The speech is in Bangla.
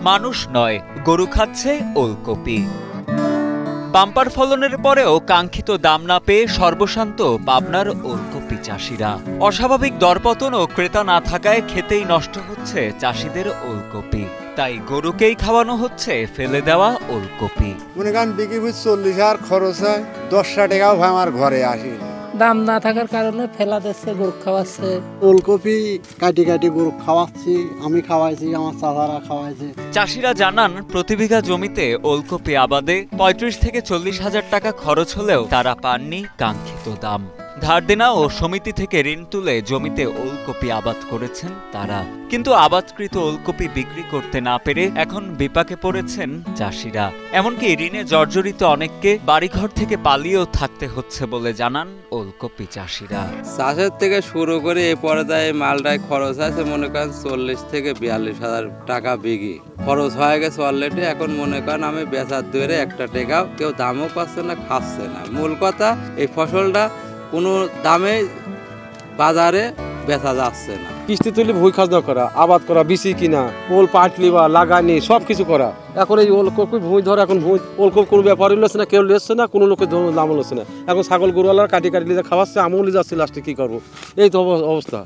মানুষ নয়, গরু খাচ্ছে ওলকপি। বাম্পার ফলনের পরেও কাঙ্ক্ষিত দাম না পেয়ে সর্বশান্ত পাবনার ওলকপি চাষিরা। অস্বাভাবিক দরপতন ও ক্রেতা না থাকায় খেতেই নষ্ট হচ্ছে চাষিদের ওলকপি। তাই গরুকেই খাওয়ানো হচ্ছে ফেলে দেওয়া ওলকপি। মনে করেন বিক্রি 40,000 খরচ হয়, 10 টাকাও আমার ঘরে আসে। দাম না থাকার কারণে ফেলা দিচ্ছে, গরু খাওয়াচ্ছে। ওলকপি কাটি কাটি গরু খাওয়াচ্ছি, আমি খাওয়াইছি, আমার চাচারা খাওয়াইছে। চাষিরা জানান, প্রতি বিঘা জমিতে ওলকপি আবাদে 35 থেকে 40 হাজার টাকা খরচ হলেও তারা পাননি কাঙ্ক্ষিত দাম। ধার দেনা ও সমিতি থেকে ঋণ তুলে জমিতে ওলকপি আবাদ করেছেন তারা, কিন্তু আবাদকৃত ওলকপি বিক্রি করতে না পেরে এখন বিপাকে পড়েছেন চাষিরা। এমনকি ঋণে জর্জরিত অনেককে বাড়িঘর থেকে পালিয়েও থাকতে হচ্ছে বলে জানান ওলকপি চাষিরা। চাষের থেকে শুরু করে এ পর্যায়ে মালটায় খরচ আছে মনে করেন 40 থেকে 42 হাজার টাকা বিঘি খরচ হয়ে গেছে অলরেডি। এখন মনে করেন আমি বেচার দরে একটা টাকাও কেউ দামও পাচ্ছে না, খাচ্ছে না। মূল কথা, এই ফসলটা কোনো দামে বাজারে বেচা যাচ্ছে না। কিস্তি তুলি ভুই খাজনা করা, আবাদ করা, বিচি কিনা, ওল পাটলি বা লাগানি সব কিছু করা। এখন এই ওলকপি ভুঁই ধরে, এখন ভুঁই ওলকপি কোনো ব্যাপারই লচ্ছে না, কেউ লেচ্ছে না, কোনো লোকের দাম লচ্ছে না। এখন ছাগল গরুওয়ালার কাটি কাটি লিজা খাওয়াচ্ছে, আমিও লিজাচ্ছি, লাস্টে কি করবো, এই তো অবস্থা।